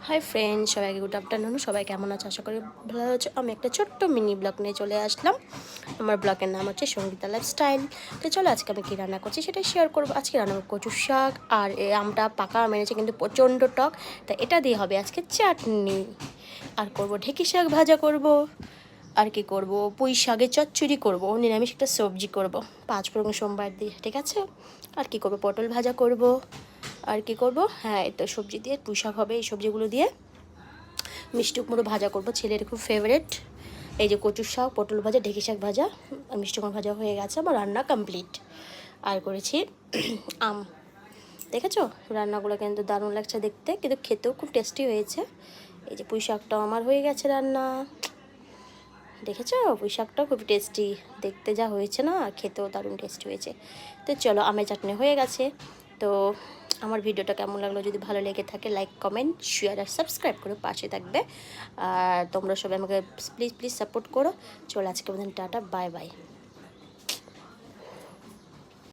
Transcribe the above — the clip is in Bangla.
হাই ফ্রেন্ড, সবাইকে গুড আফটারনুন। সবাই কেমন আছে? আশা করি ভালো আছো। আমি একটা ছোট্ট মিনি ব্লগ নিয়ে চলে আসলাম। আমার ব্লগের নাম হচ্ছে সঙ্গীতা লাইফস্টাইল। তো চলো আজকে আমি কী রান্না করছি সেটা শেয়ার করবো। আজকে রান্না করবো কচুর শাক, আর এই আমটা পাকা আম এনেছে কিন্তু প্রচণ্ড টক, তা এটা দিয়ে হবে আজকে চাটনি। আর করব ঢেঁকি শাক ভাজা করব, আর কি করব, পুঁই শাকের চচ্চড়ি করবো, নিরামিষ একটা সবজি করব 5 সোমবার দিয়ে, ঠিক আছে। আর কি করব, পটল ভাজা করব। আর কি করব, হ্যাঁ এই তো সবজি দিয়ে পুঁই শাক হবে। এই সবজিগুলো দিয়ে মিষ্টি কুমড়ো ভাজা করব, ছেলের খুব ফেভারেট। এই যে কচুর শাক, পটল ভাজা, ঢেঁকি শাক ভাজা, মিষ্টি কুমড়ো ভাজা হয়ে গেছে, আমার রান্না কমপ্লিট। আর করেছি আম। দেখেছো রান্নাগুলো কিন্তু দারুণ লাগছে দেখতে, কিন্তু খেতেও খুব টেস্টি হয়েছে। এই যে পুঁই শাকটাও আমার হয়ে গেছে রান্না। দেখেছো পুঁই শাকটাও খুব টেস্টি দেখতে, যা হয়েছে না, খেতেও দারুণ টেস্টি হয়েছে। তো চলো আমের চাটনি হয়ে গেছে। তো আমার ভিডিওটা কেমন লাগলো, যদি ভালো লেগে থাকে লাইক কমেন্ট শেয়ার আর সাবস্ক্রাইব করে পাশে থাকবে। আর তোমরা সবাই আমাকে প্লিজ প্লিজ সাপোর্ট করো। চলো আজকে টাটা, বাই বাই।